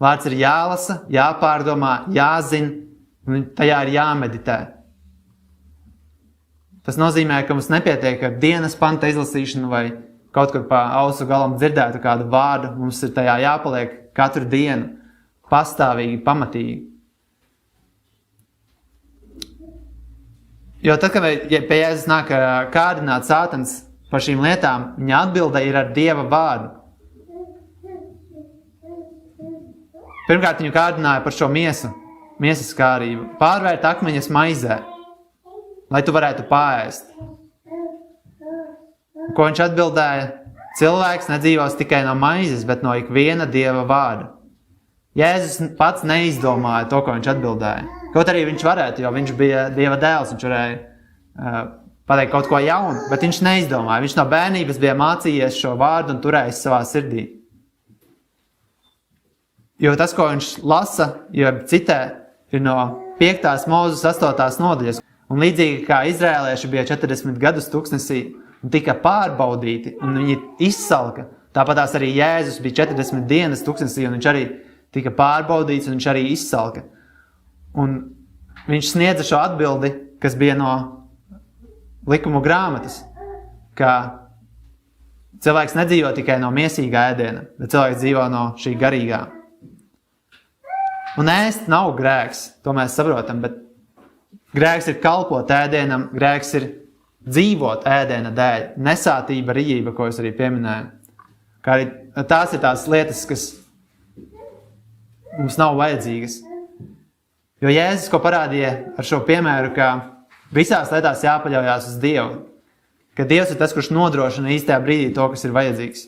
Vārds ir jālasa, jāpārdomā, jāzina, un tajā ir jāmeditē. Tas nozīmē, ka mums nepietiek ar dienas panta izlasīšanu vai kaut kur pa ausu galam dzirdētu kādu vārdu. Mums ir tajā jāpaliek katru dienu, pastāvīgi, pamatīgi. Jo tad, kad pie Jēzus nāk kārdināt sātans par šīm lietām, viņa atbilde ir ar Dieva vārdu. Pirmkārt, viņu kārdināja par šo miesas kārību. Pārvērt akmeņus maizē, lai tu varētu pāēst. Ko viņš atbildēja? Cilvēks nedzīvos tikai no maizes, bet no ikviena Dieva vārda. Jēzus pats neizdomāja to, ko viņš atbildēja. Kaut arī viņš varētu, jo viņš bija Dieva dēls, viņš varēja pateikt kaut ko jaunu, bet viņš neizdomāja. Viņš no bērnības bija mācījies šo vārdu un turējis savā sirdī. Jo tas, ko viņš lasa, jo citē, ir no 5. Mūzes 8. nodaļas. Un līdzīgi kā izrēlieši bija 40 gadus tuksnesī un tika pārbaudīti, un viņi izsalka, tāpatās arī Jēzus bija 40 dienas tuksnesī, un viņš arī tika pārbaudīts, un viņš arī izsalka. Un viņš sniedza šo atbildi, kas bija no likumu grāmatas, ka cilvēks nedzīvo tikai no miesīgā ēdiena, bet cilvēks dzīvo no šī garīgā. Un ēst nav grēks, to mēs saprotam, bet grēks ir kalpot ēdienam, grēks ir dzīvot ēdiena dēļ, nesātība, rījība, ko es arī pieminēju. Kā arī tās ir tās lietas, kas mums nav vajadzīgas. Jo Jēzus, ko parādīja ar šo piemēru, ka visās lietās jāpaļaujās uz Dievu, ka Dievs ir tas, kurš nodrošina īstajā brīdī to, kas ir vajadzīgs.